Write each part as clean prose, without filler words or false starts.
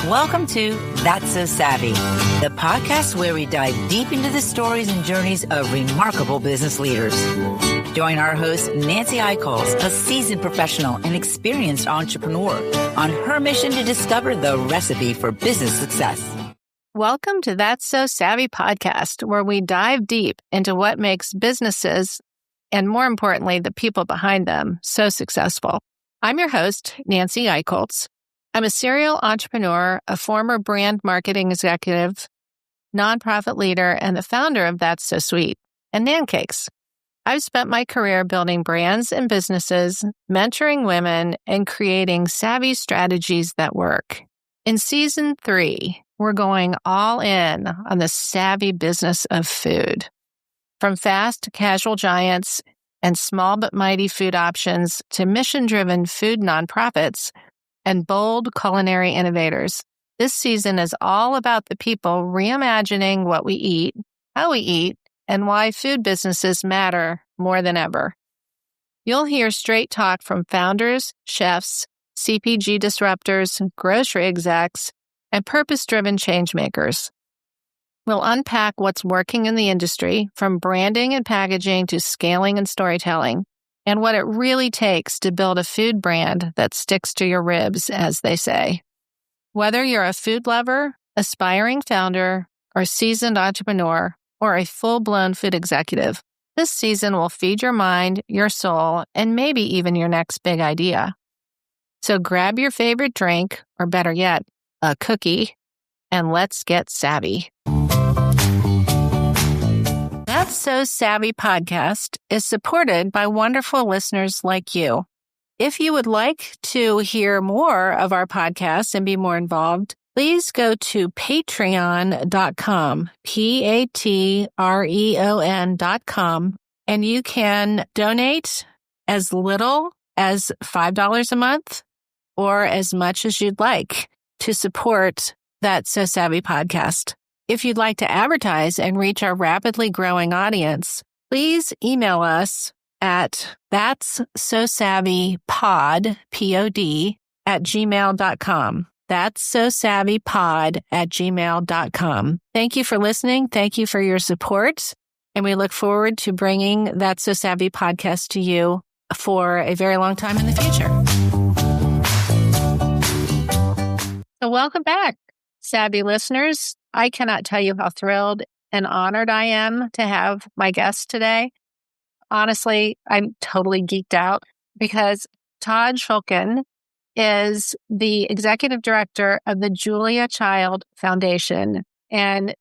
Welcome to That's So Savvy, the podcast where we dive deep into the stories and journeys of remarkable business leaders. Join our host, Nancy Aichholz, a seasoned professional and experienced entrepreneur, on her mission to discover the recipe for business success. Welcome to That's So Savvy podcast, where we dive deep into what makes businesses, and more importantly, the people behind them, so successful. I'm your host, Nancy Aichholz. I'm a serial entrepreneur, a former brand marketing executive, nonprofit leader, and the founder of That's So Sweet and Nan Cakes. I've spent my career building brands and businesses, mentoring women, and creating savvy strategies that work. In season 3, we're going all in on the savvy business of food. From fast casual giants and small but mighty food options to mission-driven food nonprofits and bold culinary innovators. This season is all about the people reimagining what we eat, how we eat, and why food businesses matter more than ever. You'll hear straight talk from founders, chefs, CPG disruptors, grocery execs, and purpose-driven changemakers. We'll unpack what's working in the industry, from branding and packaging to scaling and storytelling, and what it really takes to build a food brand that sticks to your ribs, as they say. Whether you're a food lover, aspiring founder, or seasoned entrepreneur, or a full-blown food executive, this season will feed your mind, your soul, and maybe even your next big idea. So grab your favorite drink, or better yet, a cookie, and let's get savvy. That's So Savvy podcast is supported by wonderful listeners like you. If you would like to hear more of our podcast and be more involved, please go to patreon.com, patreon.com, and you can donate as little as $5 a month or as much as you'd like to support that So Savvy podcast. If you'd like to advertise and reach our rapidly growing audience, please email us at thatssosavvypod, P-O-D, @gmail.com. thatssosavvypod@gmail.com. Thank you for listening. Thank you for your support. And we look forward to bringing That So Savvy podcast to you for a very long time in the future. So welcome back, savvy listeners. I cannot tell you how thrilled and honored I am to have my guest today. Honestly, I'm totally geeked out because Todd Schulkin is the executive director of the Julia Child Foundation. And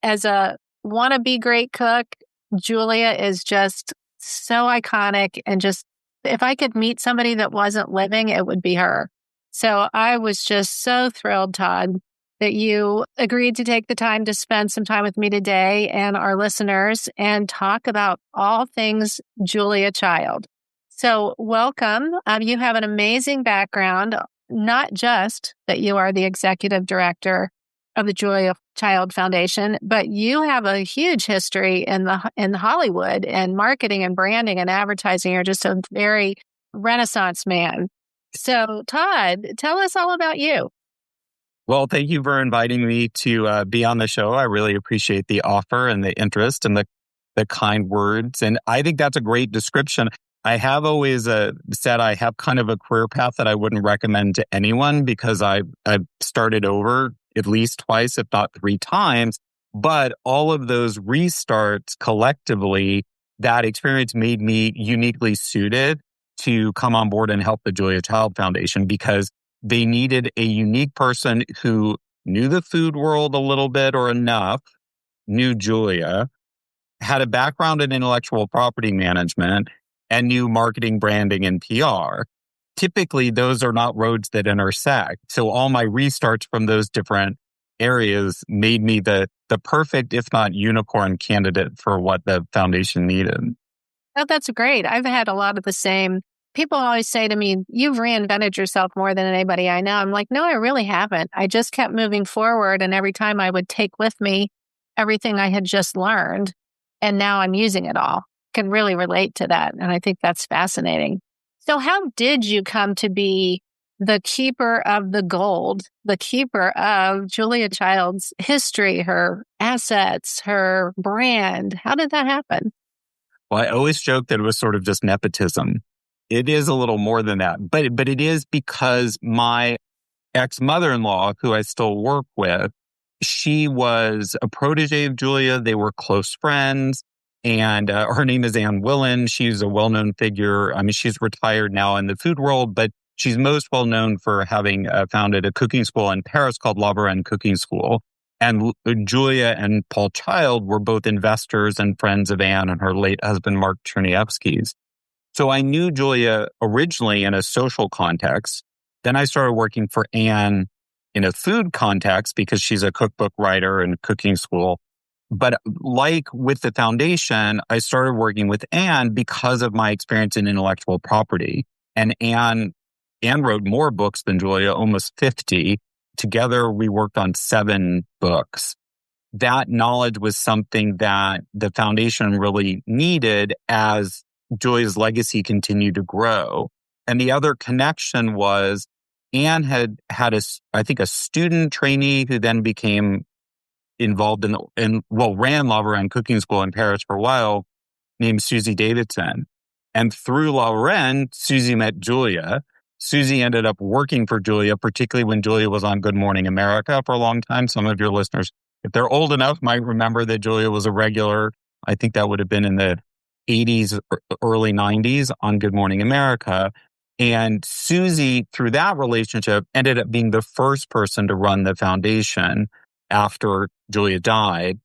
as a wannabe great cook, Julia is just so iconic, and just, if I could meet somebody that wasn't living, it would be her. So I was just so thrilled, Todd, that you agreed to take the time to spend some time with me today and our listeners and talk about all things Julia Child. So welcome. You have an amazing background, not just that you are the executive director of the Julia Child Foundation, but you have a huge history in Hollywood and marketing and branding and advertising. You're just a very Renaissance man. So Todd, tell us all about you. Well, thank you for inviting me to be on the show. I really appreciate the offer and the interest and the kind words. And I think that's a great description. I have always said I have kind of a career path that I wouldn't recommend to anyone because I've started over at least twice, if not 3 times. But all of those restarts collectively, that experience made me uniquely suited to come on board and help the Julia Child Foundation, because they needed a unique person who knew the food world a little bit or enough, knew Julia, had a background in intellectual property management, and knew marketing, branding, and PR. Typically, those are not roads that intersect. So all my restarts from those different areas made me the perfect, if not unicorn, candidate for what the foundation needed. Oh, that's great. I've had a lot of the same. People always say to me, you've reinvented yourself more than anybody I know. I'm like, no, I really haven't. I just kept moving forward. And every time I would take with me everything I had just learned. And now I'm using it all. Can really relate to that. And I think that's fascinating. So how did you come to be the keeper of the gold, the keeper of Julia Child's history, her assets, her brand. How did that happen? Well, I always joke that it was sort of just nepotism. It is a little more than that, but it is because my ex-mother-in-law, who I still work with, she was a protege of Julia. They were close friends. And her name is Anne Willen. She's a well-known figure. I mean, she's retired now in the food world, but she's most well known for having founded a cooking school in Paris called La Varenne Cooking School. And Julia and Paul Child were both investors and friends of Anne and her late husband, Mark Chernievsky's. So I knew Julia originally in a social context. Then I started working for Anne in a food context because she's a cookbook writer and cooking school. But like with the foundation, I started working with Anne because of my experience in intellectual property. And Anne wrote more books than Julia, almost 50. Together, we worked on 7 books. That knowledge was something that the foundation really needed as Julia's legacy continued to grow. And the other connection was Anne had a student trainee who then became involved ran La Varenne Cooking School in Paris for a while, named Susie Davidson. And through La Varenne, Susie met Julia. Susie ended up working for Julia, particularly when Julia was on Good Morning America for a long time. Some of your listeners, if they're old enough, might remember that Julia was a regular. I think that would have been in the 80s, early 90s on Good Morning America. And Susie, through that relationship, ended up being the first person to run the foundation after Julia died.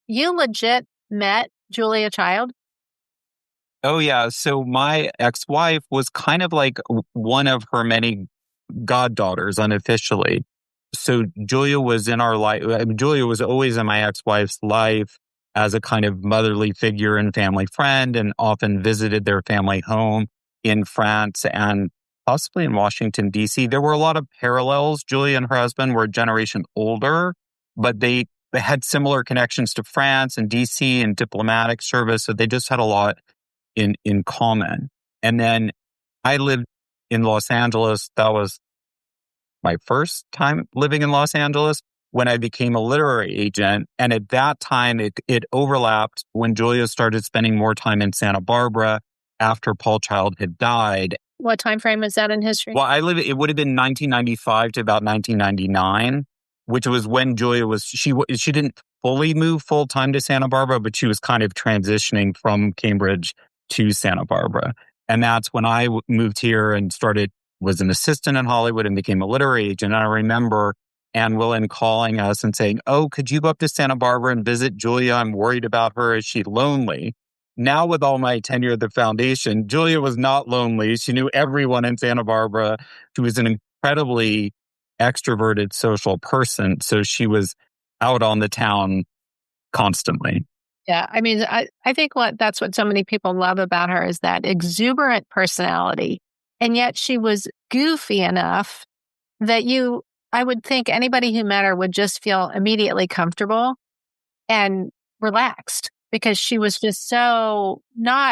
You legit met Julia Child? Oh, yeah. So my ex-wife was kind of like one of her many goddaughters unofficially. So Julia was in our life. Julia was always in my ex-wife's life as a kind of motherly figure and family friend, and often visited their family home in France and possibly in Washington, D.C. There were a lot of parallels. Julia and her husband were a generation older, but they had similar connections to France and D.C. and diplomatic service. So they just had a lot in common. And then I lived in Los Angeles. That was my first time living in Los Angeles when I became a literary agent. And at that time, it overlapped when Julia started spending more time in Santa Barbara after Paul Child had died. What time frame is that in history? Well, it would have been 1995 to about 1999, which was when Julia she didn't fully move full time to Santa Barbara, but she was kind of transitioning from Cambridge to Santa Barbara. And that's when I moved here and was an assistant in Hollywood and became a literary agent. And I remember Anne Willen calling us and saying, "Oh, could you go up to Santa Barbara and visit Julia? I'm worried about her. Is she lonely?" Now, with all my tenure at the foundation, Julia was not lonely. She knew everyone in Santa Barbara. She was an incredibly extroverted social person. So she was out on the town constantly. Yeah, I mean, I think that's what so many people love about her is that exuberant personality. And yet she was goofy enough that I would think anybody who met her would just feel immediately comfortable and relaxed because she was just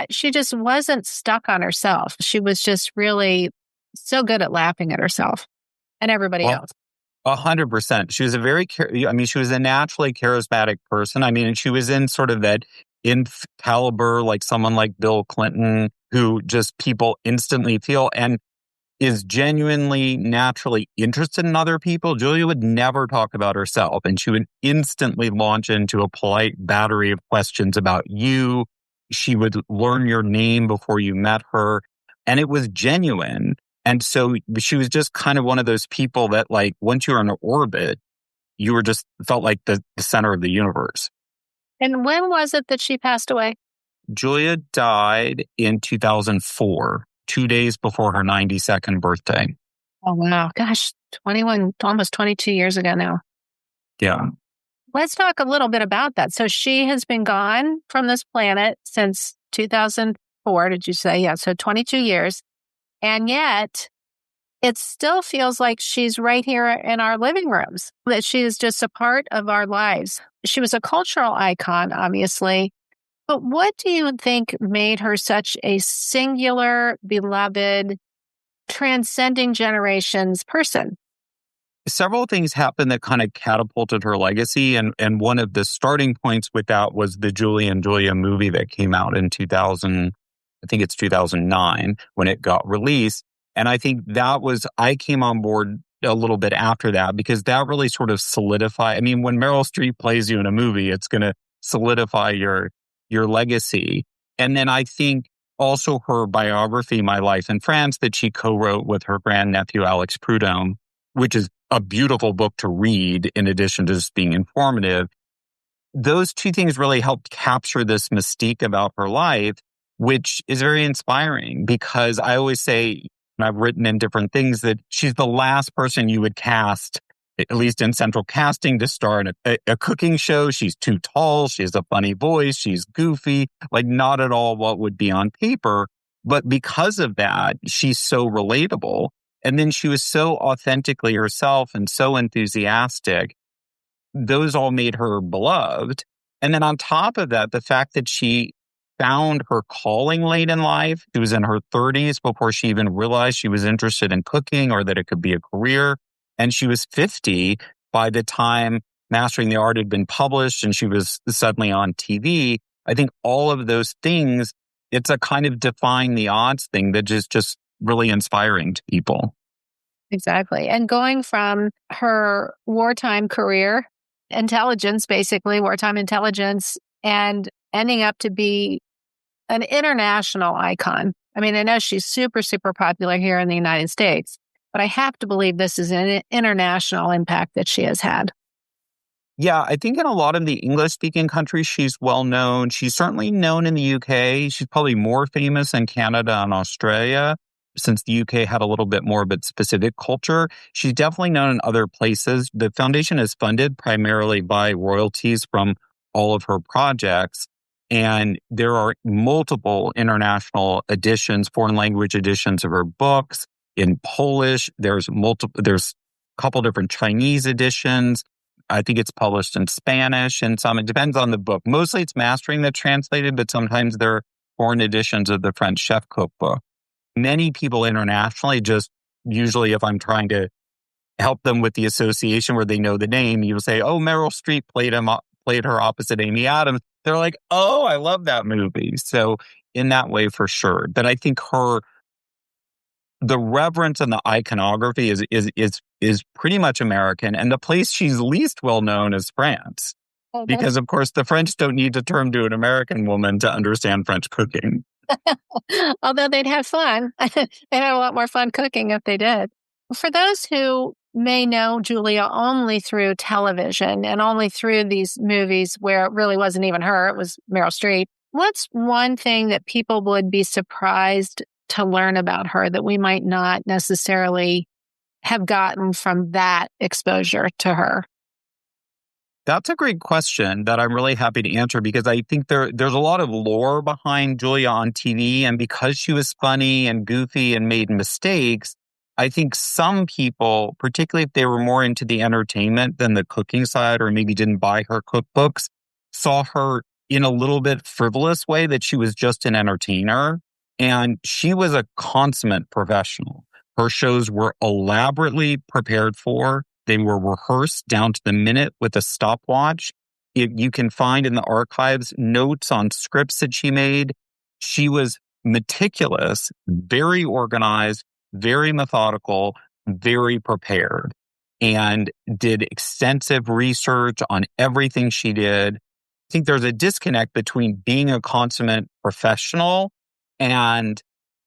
she just wasn't stuck on herself. She was just really so good at laughing at herself and everybody else. 100%. She was she was a naturally charismatic person. I mean, she was in sort of that caliber, like someone like Bill Clinton, who just people instantly feel and is genuinely naturally interested in other people. Julia would never talk about herself, and she would instantly launch into a polite battery of questions about you. She would learn your name before you met her, and it was genuine. And so she was just kind of one of those people that, like, once you're in orbit, you were just felt like the center of the universe. And when was it that she passed away? Julia died in 2004, 2 days before her 92nd birthday. Oh, wow. Gosh, 21, almost 22 years ago now. Yeah. Let's talk a little bit about that. So she has been gone from this planet since 2004, did you say? Yeah, so 22 years. And yet, it still feels like she's right here in our living rooms, that she is just a part of our lives. She was a cultural icon, obviously. But what do you think made her such a singular, beloved transcending generations person? Several things happened that kind of catapulted her legacy. And one of the starting points with that was the Julie and Julia movie that came out in 2000, I think it's 2009 when it got released. And I think I came on board a little bit after that because that really sort of solidified. I mean, when Meryl Streep plays you in a movie, it's going to solidify your legacy. And then I think also her biography, My Life in France, that she co-wrote with her grandnephew, Alex Prudhomme, which is a beautiful book to read in addition to just being informative. Those two things really helped capture this mystique about her life, which is very inspiring because I always say, and I've written in different things, that she's the last person you would cast, at least in central casting, to star in a cooking show. She's too tall. She has a funny voice. She's goofy, like not at all what would be on paper. But because of that, she's so relatable. And then she was so authentically herself and so enthusiastic. Those all made her beloved. And then on top of that, the fact that she found her calling late in life. She was in her 30s before she even realized she was interested in cooking or that it could be a career. And she was 50 by the time Mastering the Art had been published and she was suddenly on TV. I think all of those things, it's a kind of defying the odds thing that is just really inspiring to people. Exactly. And going from her wartime career, intelligence, basically, wartime intelligence, and ending up to be an international icon. I mean, I know she's super, super popular here in the United States, but I have to believe this is an international impact that she has had. Yeah, I think in a lot of the English-speaking countries, she's well known. She's certainly known in the UK. She's probably more famous in Canada and Australia, since the UK had a little bit more of its specific culture. She's definitely known in other places. The foundation is funded primarily by royalties from all of her projects. And there are multiple international editions, foreign language editions of her books in Polish. There's a couple different Chinese editions. I think it's published in Spanish and some. It depends on the book. Mostly it's Mastering that's translated, but sometimes there are foreign editions of the French Chef Cookbook. Many people internationally, just usually if I'm trying to help them with the association where they know the name, you'll say, oh, Meryl Streep played her opposite Amy Adams. They're like, oh, I love that movie. So in that way, for sure. But I think the reverence and the iconography is pretty much American. And the place she's least well known is France. Because, of course, the French don't need to turn to an American woman to understand French cooking. Although they'd have fun. They'd have a lot more fun cooking if they did. For those who may know Julia only through television and only through these movies where it really wasn't even her, it was Meryl Streep, what's one thing that people would be surprised to learn about her that we might not necessarily have gotten from that exposure to her? That's a great question that I'm really happy to answer because I think there's a lot of lore behind Julia on TV. And because she was funny and goofy and made mistakes, I think some people, particularly if they were more into the entertainment than the cooking side or maybe didn't buy her cookbooks, saw her in a little bit frivolous way that she was just an entertainer. And she was a consummate professional. Her shows were elaborately prepared for. They were rehearsed down to the minute with a stopwatch. You can find in the archives notes on scripts that she made. She was meticulous, very organized, very methodical, very prepared, and did extensive research on everything she did. I think there's a disconnect between being a consummate professional and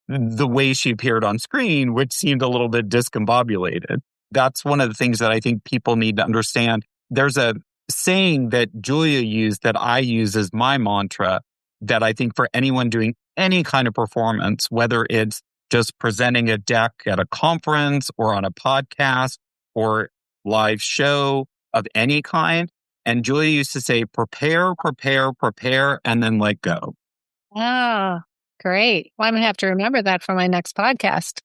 the way she appeared on screen, which seemed a little bit discombobulated. That's one of the things that I think people need to understand. There's a saying that Julia used that I use as my mantra that I think for anyone doing any kind of performance, whether it's just presenting a deck at a conference or on a podcast or live show of any kind. And Julia used to say, prepare, prepare, prepare, and then let go. Oh, great. Well, I'm going to have to remember that for my next podcast.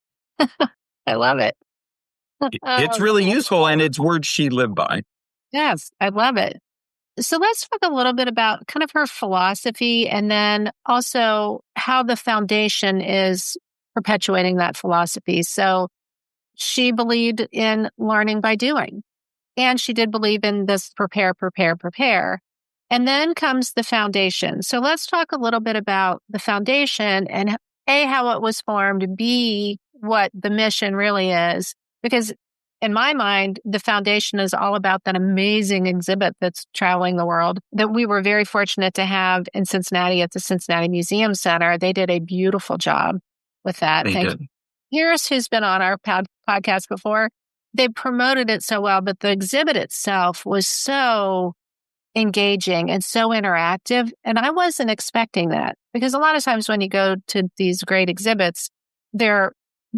I love it. It's really useful, and it's words she lived by. Yes, I love it. So let's talk a little bit about kind of her philosophy and then also how the foundation is perpetuating that philosophy. So she believed in learning by doing. And she did believe in this prepare, prepare, prepare. And then comes the foundation. So let's talk a little bit about the foundation and A, how it was formed, B, what the mission really is. Because in my mind, the foundation is all about that amazing exhibit that's traveling the world that we were very fortunate to have in Cincinnati at the Cincinnati Museum Center. They did a beautiful job with that. They did. Here's who's been on our podcast before. They promoted it so well, but the exhibit itself was so engaging and so interactive. And I wasn't expecting that because a lot of times when you go to these great exhibits, they're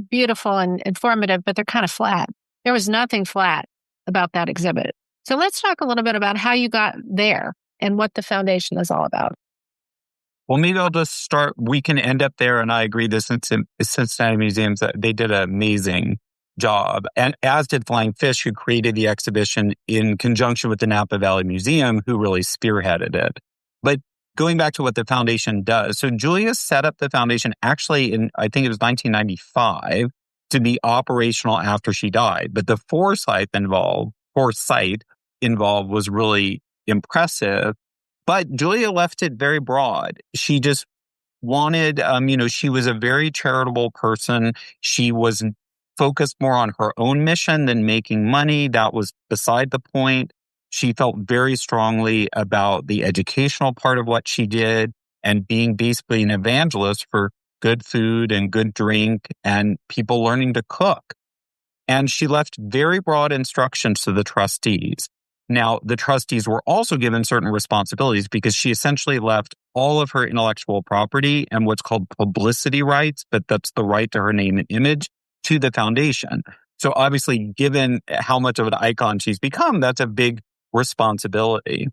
beautiful and informative, but they're kind of flat. There was nothing flat about that exhibit. So let's talk a little bit about how you got there and what the foundation is all about. Well, maybe I'll just start. We can end up there. And I agree, the Cincinnati Museums, they did an amazing job. And as did Flying Fish, who created the exhibition in conjunction with the Napa Valley Museum, who really spearheaded it. But going back to what the foundation does. So Julia set up the foundation actually in, I think it was 1995, to be operational after she died. But the foresight involved was really impressive. But Julia left it very broad. She just wanted, she was a very charitable person. She was focused more on her own mission than making money. That was beside the point. She felt very strongly about the educational part of what she did and being basically an evangelist for good food and good drink and people learning to cook. And she left very broad instructions to the trustees. Now, the trustees were also given certain responsibilities because she essentially left all of her intellectual property and what's called publicity rights, but that's the right to her name and image, to the foundation. So obviously, given how much of an icon she's become, that's a big responsibility.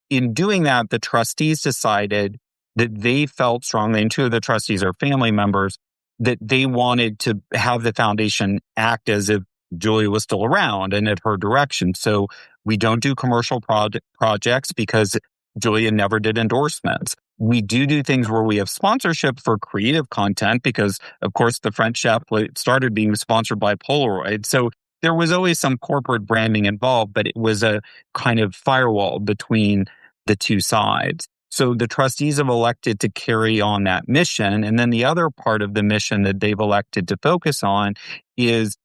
In doing that, the trustees decided that they felt strongly, and two of the trustees are family members, that they wanted to have the foundation act as if Julia was still around and at her direction. So we don't do commercial projects because Julia never did endorsements. We do things where we have sponsorship for creative content because, of course, the French chef started being sponsored by Polaroid. So there was always some corporate branding involved, but it was a kind of firewall between the two sides. So the trustees have elected to carry on that mission. And then the other part of the mission that they've elected to focus on is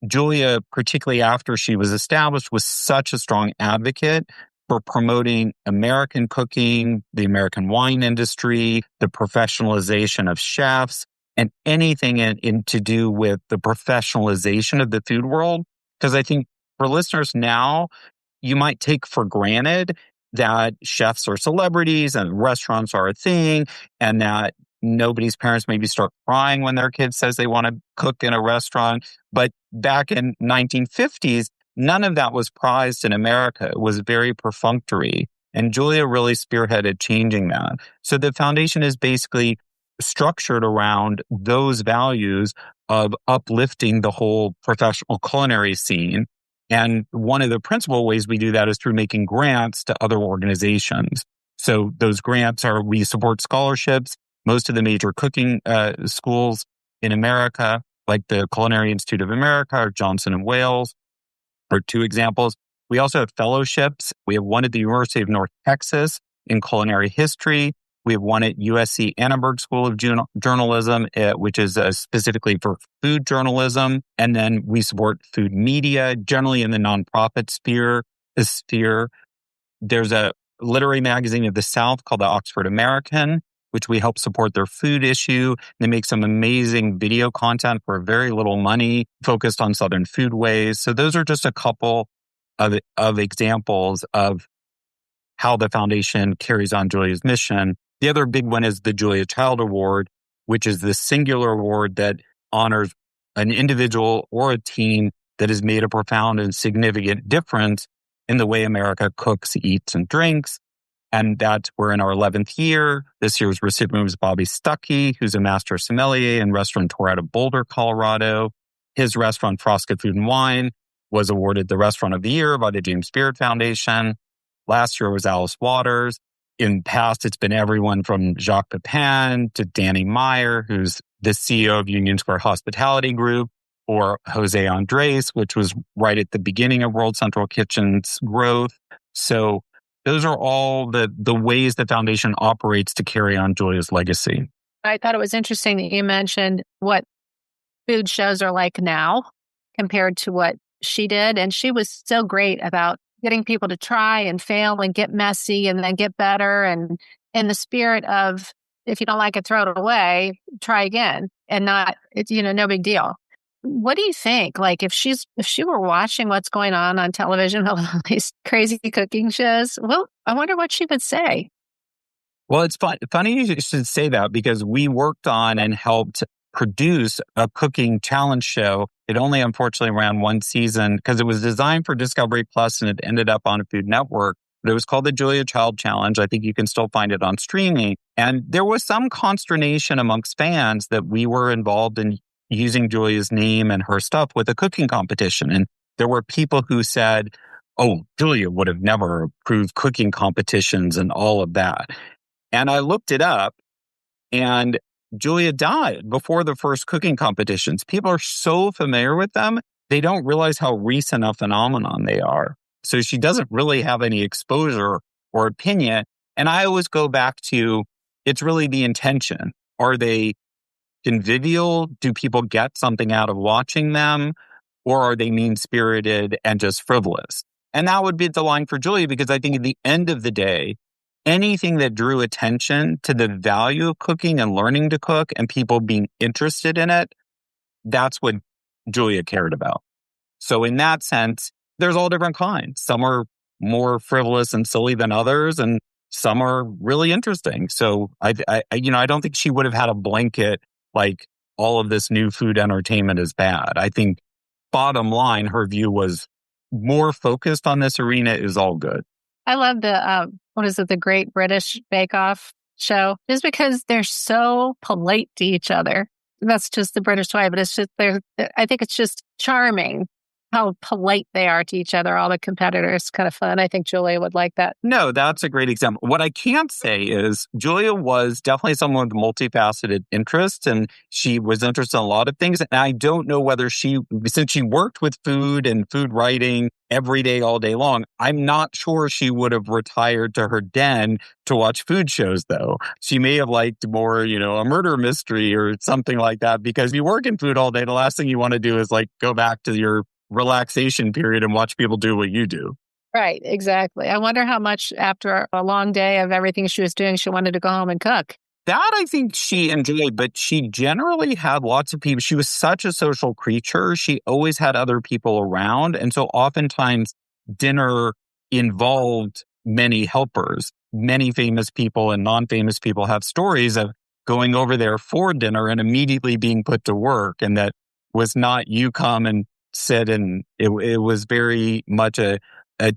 Julia, particularly after she was established, was such a strong advocate for promoting American cooking, the American wine industry, the professionalization of chefs, and anything in to do with the professionalization of the food world. Because I think for listeners now, you might take for granted that chefs are celebrities and restaurants are a thing, and that nobody's parents maybe start crying when their kid says they want to cook in a restaurant. But back in 1950s, none of that was prized in America. It was very perfunctory. And Julia really spearheaded changing that. So the foundation is basically structured around those values of uplifting the whole professional culinary scene. And one of the principal ways we do that is through making grants to other organizations. So those grants are, we support scholarships. Most of the major cooking schools in America, like the Culinary Institute of America or Johnson & Wales, are two examples. We also have fellowships. We have one at the University of North Texas in culinary history. We have one at USC Annenberg School of Journalism, which is specifically for food journalism. And then we support food media, generally in the nonprofit sphere. There's a literary magazine of the South called the Oxford American, which we help support their food issue. They make some amazing video content for very little money, focused on Southern foodways. So those are just a couple of examples of how the foundation carries on Julia's mission. The other big one is the Julia Child Award, which is the singular award that honors an individual or a team that has made a profound and significant difference in the way America cooks, eats, and drinks. And we're in our 11th year. This year's recipient was Bobby Stuckey, who's a master sommelier and restaurateur out of Boulder, Colorado. His restaurant, Frosca Food and Wine, was awarded the Restaurant of the Year by the James Beard Foundation. Last year was Alice Waters. In past, it's been everyone from Jacques Pepin to Danny Meyer, who's the CEO of Union Square Hospitality Group, or Jose Andres, which was right at the beginning of World Central Kitchen's growth. So those are all the ways the foundation operates to carry on Julia's legacy. I thought it was interesting that you mentioned what food shows are like now compared to what she did. And she was so great about getting people to try and fail and get messy and then get better. And in the spirit of, if you don't like it, throw it away, try again, and not, it's, no big deal. What do you think? Like if she were watching what's going on television, all these crazy cooking shows, well, I wonder what she would say. Well, it's funny you should say that, because we worked on and helped produce a cooking challenge show. It only unfortunately ran one season because it was designed for Discovery Plus and it ended up on a Food Network. But it was called the Julia Child Challenge. I think you can still find it on streaming. And there was some consternation amongst fans that we were involved in using Julia's name and her stuff with a cooking competition. And there were people who said, oh, Julia would have never approved cooking competitions and all of that. And I looked it up, and Julia died before the first cooking competitions. People are so familiar with them, they don't realize how recent a phenomenon they are. So she doesn't really have any exposure or opinion. And I always go back to, it's really the intention. Are they convivial? Do people get something out of watching them? Or are they mean-spirited and just frivolous? And that would be the line for Julia, because I think at the end of the day, anything that drew attention to the value of cooking and learning to cook and people being interested in it, that's what Julia cared about. So in that sense, there's all different kinds. Some are more frivolous and silly than others, and some are really interesting. So I don't think she would have had a blanket like all of this new food entertainment is bad. I think bottom line, her view was more focused on this arena is all good. I love the Great British Bake Off show, just because they're so polite to each other. That's just the British way, but it's just, I think it's just charming how polite they are to each other, all the competitors. Kind of fun. I think Julia would like that. No, that's a great example. What I can't say is Julia was definitely someone with multifaceted interests, and she was interested in a lot of things. And I don't know whether since she worked with food and food writing every day, all day long, I'm not sure she would have retired to her den to watch food shows, though. She may have liked more, a murder mystery or something like that, because if you work in food all day, the last thing you want to do is like go back to your relaxation period and watch people do what you do. Right, exactly. I wonder how much after a long day of everything she was doing, she wanted to go home and cook. That I think she enjoyed, but she generally had lots of people. She was such a social creature. She always had other people around. And so oftentimes dinner involved many helpers. Many famous people and non-famous people have stories of going over there for dinner and immediately being put to work. And that was not you come and sit, and it was very much a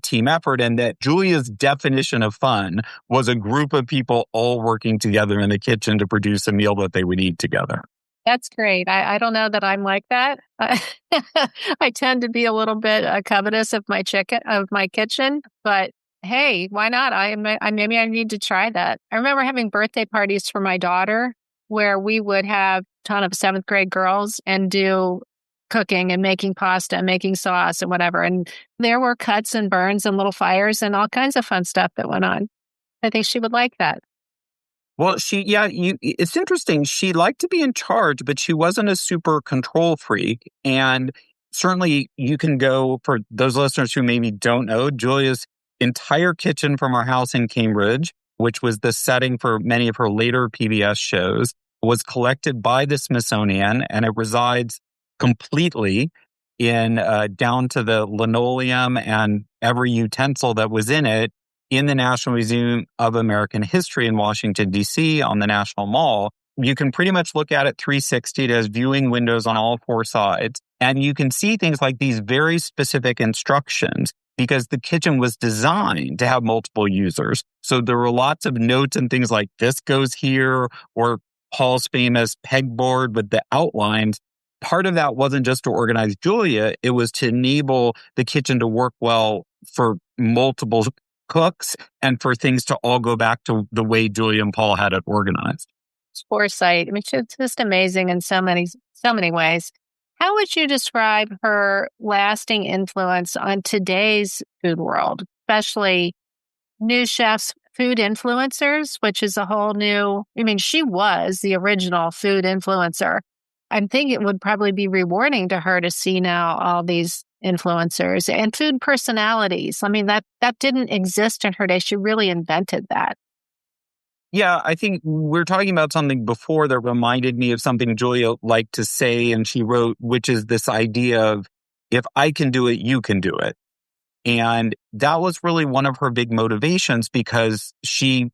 team effort. And that Julia's definition of fun was a group of people all working together in the kitchen to produce a meal that they would eat together. That's great. I don't know that I'm like that. I tend to be a little bit covetous of my kitchen, but hey, why not? Maybe I need to try that. I remember having birthday parties for my daughter where we would have a ton of 7th grade girls and do cooking and making pasta and making sauce and whatever. And there were cuts and burns and little fires and all kinds of fun stuff that went on. I think she would like that. Well, it's interesting. She liked to be in charge, but she wasn't a super control freak. And certainly you can go, for those listeners who maybe don't know, Julia's entire kitchen from our house in Cambridge, which was the setting for many of her later PBS shows, was collected by the Smithsonian, and it resides completely in down to the linoleum and every utensil that was in it in the National Museum of American History in Washington, D.C. on the National Mall. You can pretty much look at it 360. It has viewing windows on all 4 sides. And you can see things like these very specific instructions, because the kitchen was designed to have multiple users. So there were lots of notes and things like this goes here, or Paul's famous pegboard with the outlines. Part of that wasn't just to organize Julia, it was to enable the kitchen to work well for multiple cooks and for things to all go back to the way Julia and Paul had it organized. foresight. I mean, she's just amazing in so many ways. How would you describe her lasting influence on today's food world, especially new chefs, food influencers, which is a whole new, I mean, she was the original food influencer. I think it would probably be rewarding to her to see now all these influencers and food personalities. I mean, that didn't exist in her day. She really invented that. Yeah, I think we're talking about something before that reminded me of something Julia liked to say, and she wrote, which is this idea of, if I can do it, you can do it. And that was really one of her big motivations, because she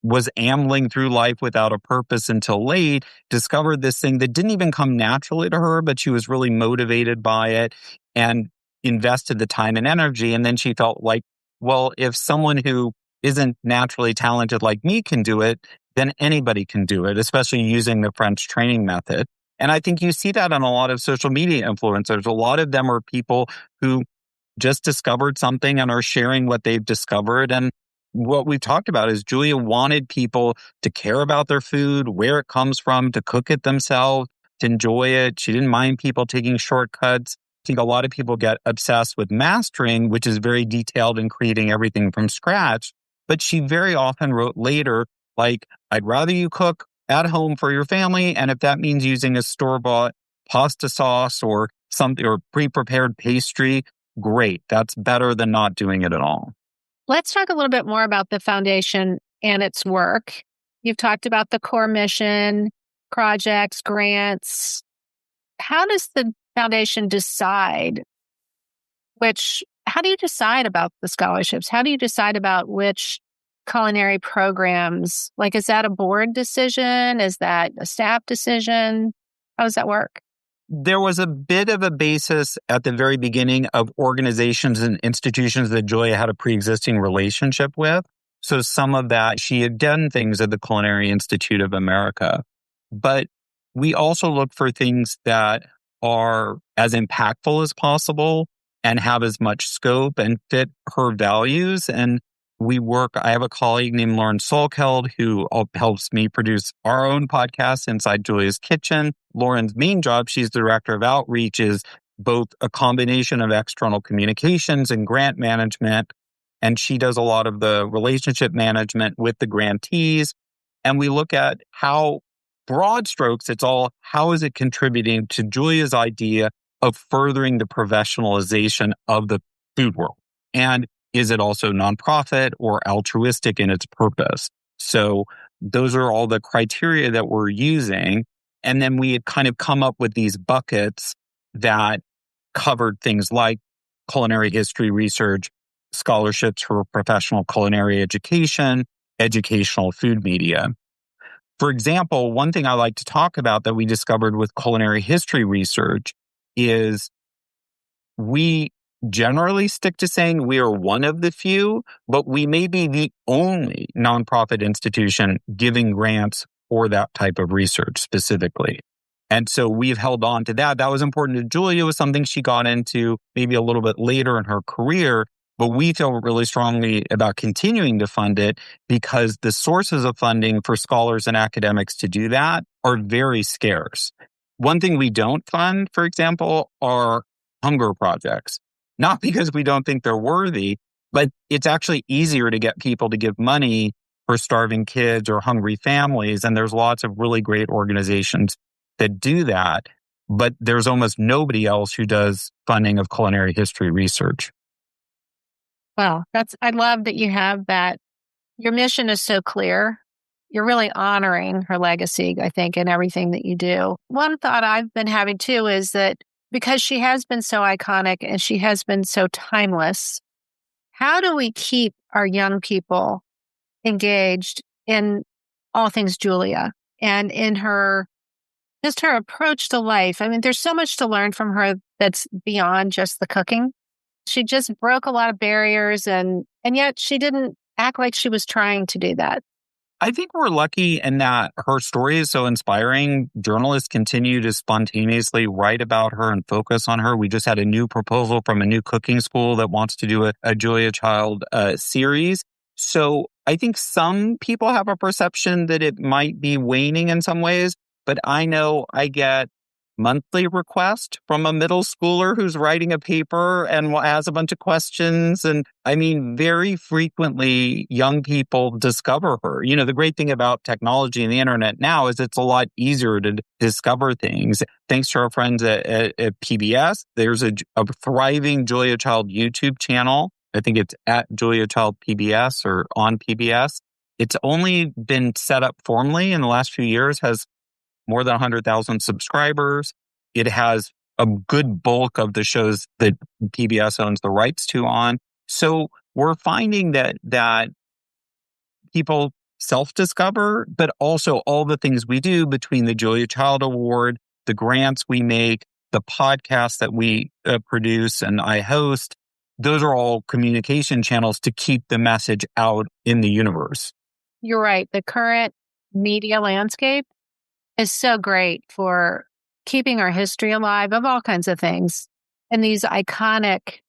was ambling through life without a purpose until late, discovered this thing that didn't even come naturally to her, but she was really motivated by it and invested the time and energy. And then she felt like, well, if someone who isn't naturally talented like me can do it, then anybody can do it, especially using the French training method. And I think you see that on a lot of social media influencers. A lot of them are people who just discovered something and are sharing what they've discovered. And what we've talked about is Julia wanted people to care about their food, where it comes from, to cook it themselves, to enjoy it. She didn't mind people taking shortcuts. I think a lot of people get obsessed with mastering, which is very detailed in creating everything from scratch. But she very often wrote later, like, I'd rather you cook at home for your family. And if that means using a store-bought pasta sauce or something, or pre-prepared pastry, great. That's better than not doing it at all. Let's talk a little bit more about the foundation and its work. You've talked about the core mission, projects, grants. How does the foundation decide how do you decide about the scholarships? How do you decide about which culinary programs? Like, is that a board decision? Is that a staff decision? How does that work? There was a bit of a basis at the very beginning of organizations and institutions that Julia had a pre-existing relationship with. So some of that, she had done things at the Culinary Institute of America. But we also look for things that are as impactful as possible and have as much scope and fit her values. And I have a colleague named Lauren Solkeld who helps me produce our own podcast, Inside Julia's Kitchen. Lauren's main job, she's the director of outreach, is both a combination of external communications and grant management. And she does a lot of the relationship management with the grantees. And we look at how, broad strokes, it's all, how is it contributing to Julia's idea of furthering the professionalization of the food world? And is it also nonprofit or altruistic in its purpose? So those are all the criteria that we're using. And then we had kind of come up with these buckets that covered things like culinary history research, scholarships for professional culinary education, educational food media. For example, one thing I like to talk about that we discovered with culinary history research is we generally stick to saying we are one of the few, but we may be the only nonprofit institution giving grants for that type of research specifically. And so we've held on to that. That was important to Julia. It was something she got into maybe a little bit later in her career, but we feel really strongly about continuing to fund it because the sources of funding for scholars and academics to do that are very scarce. One thing we don't fund, for example, are hunger projects. Not because we don't think they're worthy, but it's actually easier to get people to give money for starving kids or hungry families. And there's lots of really great organizations that do that. But there's almost nobody else who does funding of culinary history research. Well, I love that you have that. Your mission is so clear. You're really honoring her legacy, I think, in everything that you do. One thought I've been having too is that because she has been so iconic and she has been so timeless, how do we keep our young people engaged in all things Julia and in her approach to life? I mean, there's so much to learn from her that's beyond just the cooking. She just broke a lot of barriers and yet she didn't act like she was trying to do that. I think we're lucky in that her story is so inspiring. Journalists continue to spontaneously write about her and focus on her. We just had a new proposal from a new cooking school that wants to do a Julia Child series. So I think some people have a perception that it might be waning in some ways, but I know I get monthly requests from a middle schooler who's writing a paper and has a bunch of questions. And I mean, very frequently, young people discover her. The great thing about technology and the internet now is it's a lot easier to discover things. Thanks to our friends at PBS, there's a thriving Julia Child YouTube channel. I think it's at Julia Child PBS or on PBS. It's only been set up formally in the last few years, has more than 100,000 subscribers. It has a good bulk of the shows that PBS owns the rights to on. So we're finding that people self-discover, but also all the things we do between the Julia Child Award, the grants we make, the podcasts that we produce and I host, those are all communication channels to keep the message out in the universe. You're right. The current media landscape is so great for keeping our history alive of all kinds of things. And these iconic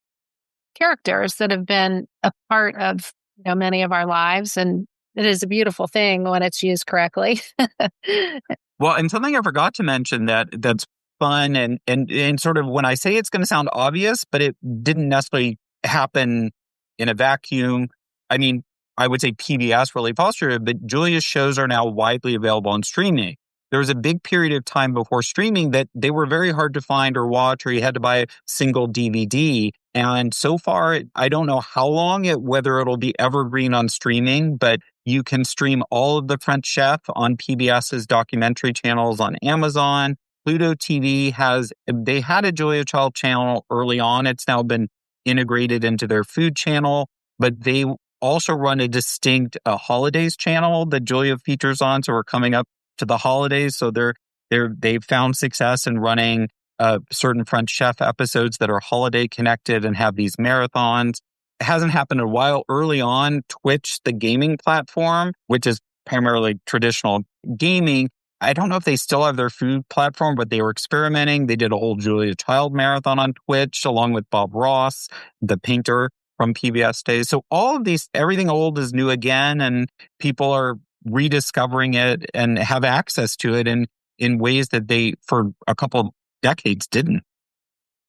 characters that have been a part of many of our lives. And it is a beautiful thing when it's used correctly. Well, and something I forgot to mention that's fun and sort of when I say it's going to sound obvious, but it didn't necessarily happen in a vacuum. I mean, I would say PBS really fostered it, but Julia's shows are now widely available on streaming. There was a big period of time before streaming that they were very hard to find or watch, or you had to buy a single DVD. And so far, I don't know how long whether it'll be evergreen on streaming, but you can stream all of The French Chef on PBS's documentary channels on Amazon. Pluto TV they had a Julia Child channel early on. It's now been integrated into their food channel, but they also run a distinct holidays channel that Julia features on. So we're coming up to the holidays. So they've found success in running certain French Chef episodes that are holiday connected and have these marathons. It hasn't happened in a while. Early on, Twitch, the gaming platform, which is primarily traditional gaming, I don't know if they still have their food platform, but they were experimenting. They did a whole Julia Child marathon on Twitch, along with Bob Ross, the painter from PBS days. So all of these, everything old is new again, and people are rediscovering it and have access to it in ways that they, for a couple decades, didn't.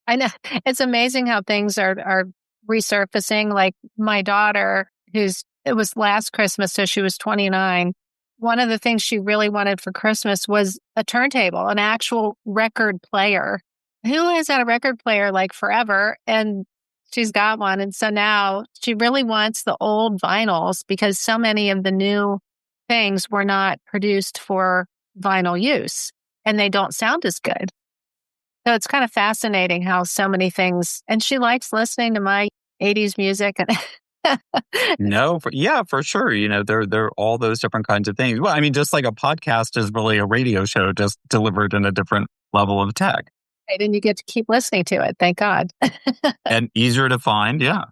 I know. It's amazing how things are resurfacing. Like my daughter, it was last Christmas, so she was 29. One of the things she really wanted for Christmas was a turntable, an actual record player. Who has had a record player like forever? And she's got one. And so now she really wants the old vinyls because so many of the new things were not produced for vinyl use and they don't sound as good. So it's kind of fascinating how so many things, and she likes listening to my 80s music. No, for sure. There are all those different kinds of things. Well, I mean, just like a podcast is really a radio show, just delivered in a different level of tech. Right, and you get to keep listening to it. Thank God. And easier to find. Yeah.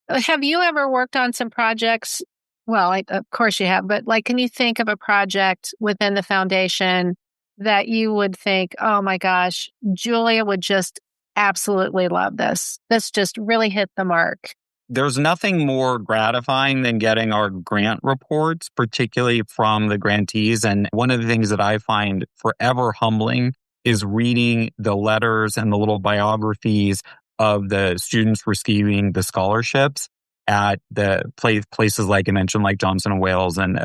Have you ever worked on some projects? Well, of course you have, but can you think of a project within the foundation that you would think, oh my gosh, Julia would just absolutely love this. This just really hit the mark. There's nothing more gratifying than getting our grant reports, particularly from the grantees. And one of the things that I find forever humbling is reading the letters and the little biographies of the students receiving the scholarships at the places like I mentioned, like Johnson & Wales and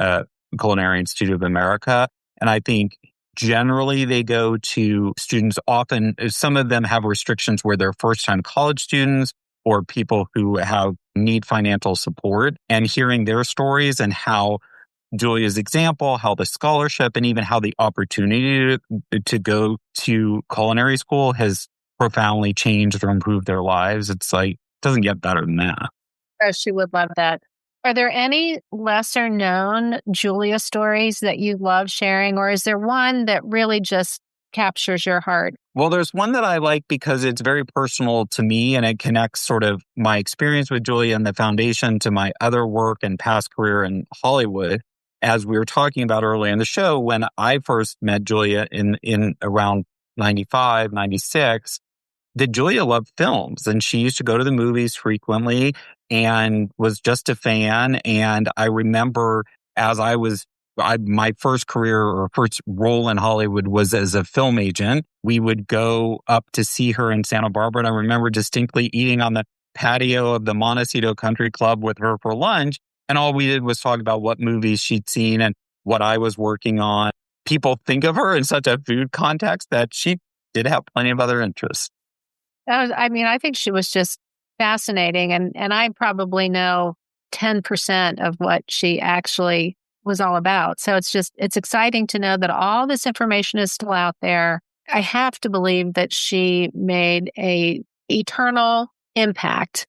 Culinary Institute of America. And I think generally they go to students often, some of them have restrictions where they're first-time college students or people who need financial support, and hearing their stories and how Julia's example, how the scholarship, and even how the opportunity to go to culinary school has profoundly changed or improved their lives. It's like, it doesn't get better than that. Oh, she would love that. Are there any lesser known Julia stories that you love sharing, or is there one that really just captures your heart? Well, there's one that I like because it's very personal to me and it connects sort of my experience with Julia and the foundation to my other work and past career in Hollywood. As we were talking about earlier in the show, when I first met Julia in around 95, 96, that Julia loved films, and she used to go to the movies frequently and was just a fan. And I remember as my first career or first role in Hollywood was as a film agent. We would go up to see her in Santa Barbara. And I remember distinctly eating on the patio of the Montecito Country Club with her for lunch. And all we did was talk about what movies she'd seen and what I was working on. People think of her in such a food context that she did have plenty of other interests. I think she was just fascinating. And I probably know 10% of what she actually was all about. So it's exciting to know that all this information is still out there. I have to believe that she made a eternal impact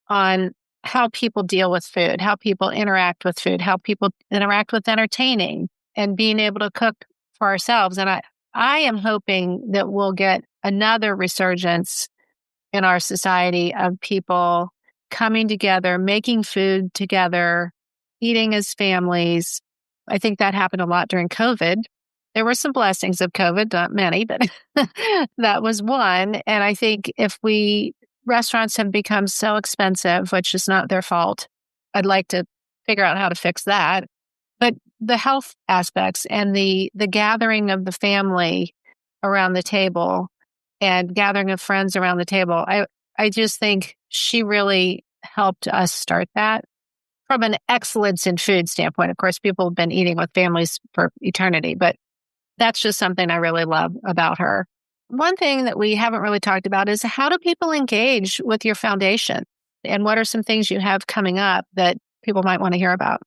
on how people deal with food, how people interact with food, how people interact with entertaining and being able to cook for ourselves. And I am hoping that we'll get another resurgence in our society of people coming together, making food together, eating as families. I think that happened a lot during COVID. There were some blessings of COVID, not many, but that was one. And I think restaurants have become so expensive, which is not their fault. I'd like to figure out how to fix that. But the health aspects and the gathering of the family around the table and gathering of friends around the table, I just think she really helped us start that from an excellence in food standpoint. Of course, people have been eating with families for eternity, but that's just something I really love about her. One thing that we haven't really talked about is how do people engage with your foundation? And what are some things you have coming up that people might want to hear about?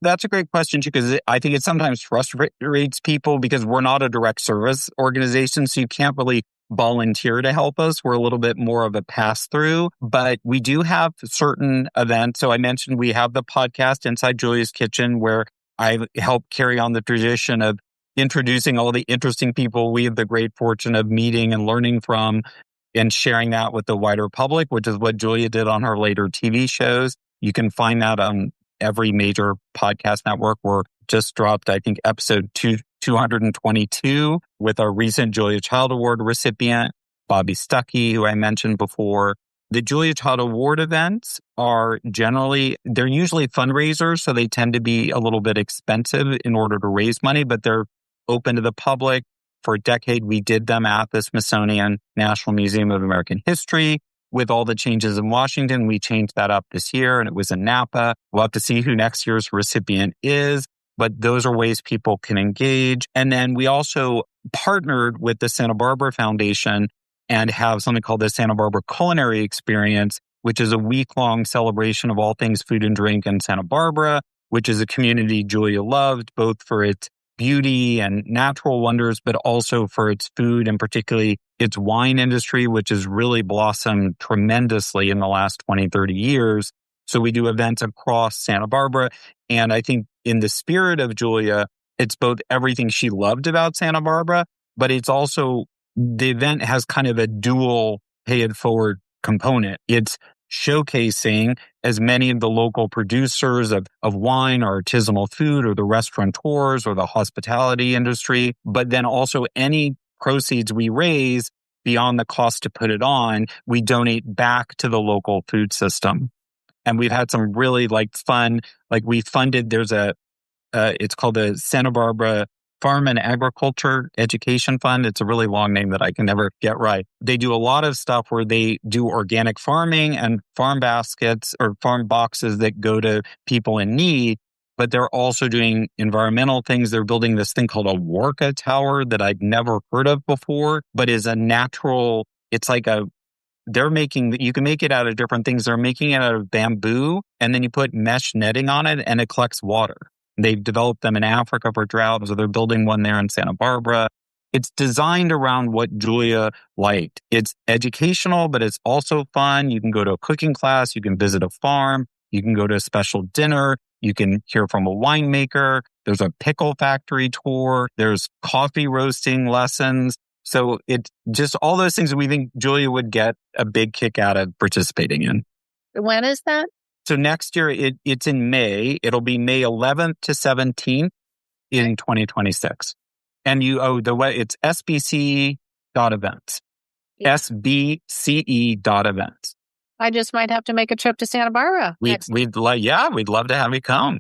That's a great question, too, because I think it sometimes frustrates people because we're not a direct service organization, so you can't really volunteer to help us. We're a little bit more of a pass-through, but we do have certain events. So I mentioned we have the podcast Inside Julia's Kitchen, where I help carry on the tradition of introducing all the interesting people we have the great fortune of meeting and learning from and sharing that with the wider public, which is what Julia did on her later TV shows. You can find that on every major podcast network. We're just dropped, I think, episode 222 with our recent Julia Child Award recipient, Bobby Stuckey, who I mentioned before. The Julia Child Award events they're usually fundraisers, so they tend to be a little bit expensive in order to raise money, but they're open to the public. For a decade, we did them at the Smithsonian National Museum of American History. With all the changes in Washington, we changed that up this year, and it was in Napa. We'll have to see who next year's recipient is, but those are ways people can engage. And then we also partnered with the Santa Barbara Foundation and have something called the Santa Barbara Culinary Experience, which is a week-long celebration of all things food and drink in Santa Barbara, which is a community Julia loved, both for its beauty and natural wonders, but also for its food and particularly its wine industry, which has really blossomed tremendously in the last 20, 30 years. So we do events across Santa Barbara. And I think in the spirit of Julia, it's both everything she loved about Santa Barbara, but it's also the event has kind of a dual pay it forward component. It's showcasing as many of the local producers of wine or artisanal food or the restaurateurs or the hospitality industry, but then also any proceeds we raise beyond the cost to put it on, we donate back to the local food system. And we've had some really fun, we funded, it's called the Santa Barbara Farm and Agriculture Education Fund. It's a really long name that I can never get right. They do a lot of stuff where they do organic farming and farm baskets or farm boxes that go to people in need, but they're also doing environmental things. They're building this thing called a Warka Tower that I'd never heard of before, but is a natural, you can make it out of different things. They're making it out of bamboo, and then you put mesh netting on it and it collects water. They've developed them in Africa for drought, so they're building one there in Santa Barbara. It's designed around what Julia liked. It's educational, but it's also fun. You can go to a cooking class. You can visit a farm. You can go to a special dinner. You can hear from a winemaker. There's a pickle factory tour. There's coffee roasting lessons. So it's just all those things that we think Julia would get a big kick out of participating in. When is that? So next year, it's in May. It'll be May 11th to 17th in 2026. And it's sbc.events. sbce.events. I just might have to make a trip to Santa Barbara. We'd love to have you come.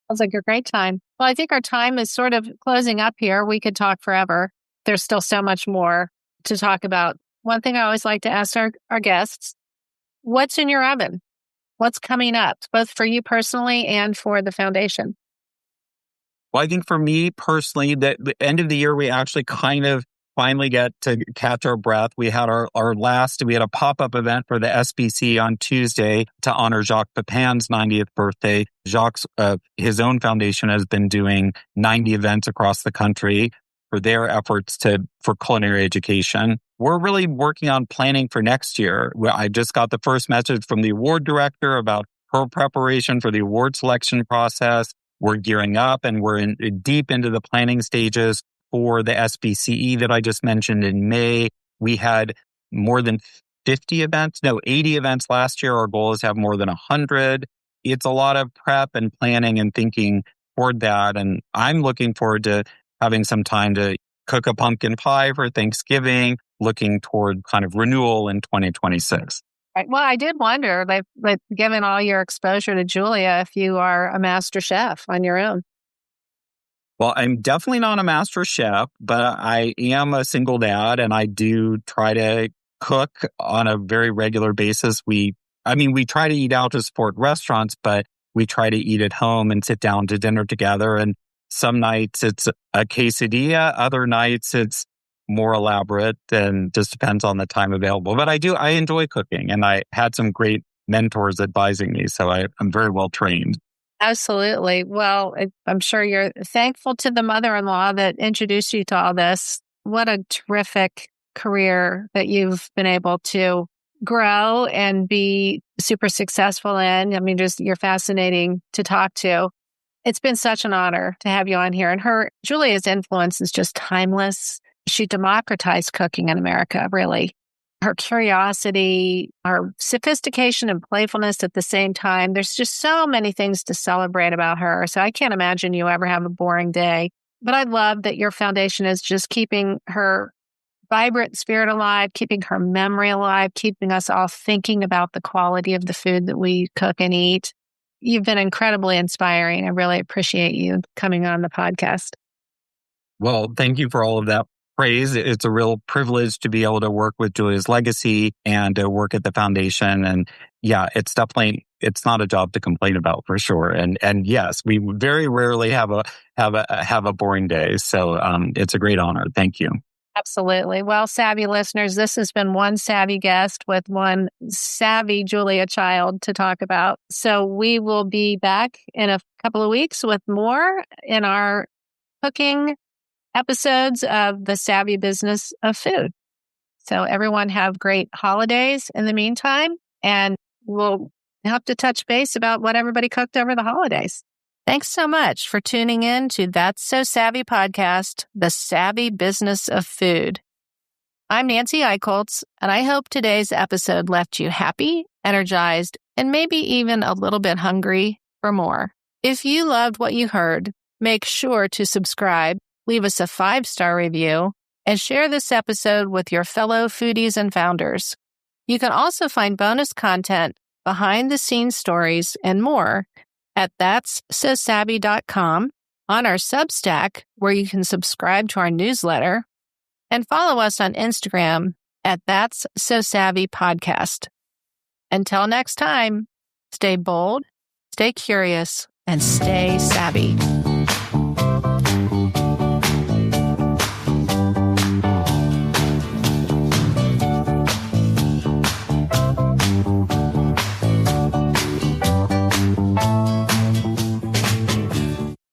Sounds like a great time. Well, I think our time is sort of closing up here. We could talk forever. There's still so much more to talk about. One thing I always like to ask our guests, what's in your oven? What's coming up, both for you personally and for the foundation? Well, I think for me personally, the end of the year, we actually kind of finally get to catch our breath. We had we had a pop-up event for the SBC on Tuesday to honor Jacques Pepin's 90th birthday. Jacques, his own foundation has been doing 90 events across the country for their efforts for culinary education. We're really working on planning for next year. I just got the first message from the award director about her preparation for the award selection process. We're gearing up and we're deep into the planning stages for the SBCE that I just mentioned in May. We had more than 80 events last year. Our goal is to have more than 100. It's a lot of prep and planning and thinking toward that. And I'm looking forward to having some time to cook a pumpkin pie for Thanksgiving, looking toward kind of renewal in 2026. Right. Well, I did wonder, like, given all your exposure to Julia, if you are a master chef on your own. Well, I'm definitely not a master chef, but I am a single dad and I do try to cook on a very regular basis. We try to eat out to support restaurants, but we try to eat at home and sit down to dinner together. And some nights it's a quesadilla, other nights it's more elaborate, and just depends on the time available. But I enjoy cooking, and I had some great mentors advising me, so I'm very well trained. Absolutely. Well, I'm sure you're thankful to the mother-in-law that introduced you to all this. What a terrific career that you've been able to grow and be super successful in. I mean, just you're fascinating to talk to. It's been such an honor to have you on here. And Julia's influence is just timeless. She democratized cooking in America, really. Her curiosity, her sophistication and playfulness at the same time. There's just so many things to celebrate about her. So I can't imagine you ever have a boring day. But I love that your foundation is just keeping her vibrant spirit alive, keeping her memory alive, keeping us all thinking about the quality of the food that we cook and eat. You've been incredibly inspiring. I really appreciate you coming on the podcast. Well, thank you for all of that praise. It's a real privilege to be able to work with Julia's legacy and to work at the foundation. And yeah, it's not a job to complain about for sure. And yes, we very rarely have a boring day. So it's a great honor. Thank you. Absolutely. Well, savvy listeners, this has been one savvy guest with one savvy Julia child to talk about. So we will be back in a couple of weeks with more in our cooking episodes of the Savvy Business of Food. So everyone have great holidays in the meantime, and we'll have to touch base about what everybody cooked over the holidays. Thanks so much for tuning in to That's So Savvy podcast, the Savvy Business of Food. I'm Nancy Aichholz, and I hope today's episode left you happy, energized, and maybe even a little bit hungry for more. If you loved what you heard, make sure to subscribe, leave us a 5-star review, and share this episode with your fellow foodies and founders. You can also find bonus content, behind-the-scenes stories, and more at that'ssosavvy.com, on our Substack, where you can subscribe to our newsletter, and follow us on Instagram at That's So Savvy Podcast. Until next time, stay bold, stay curious, and stay savvy.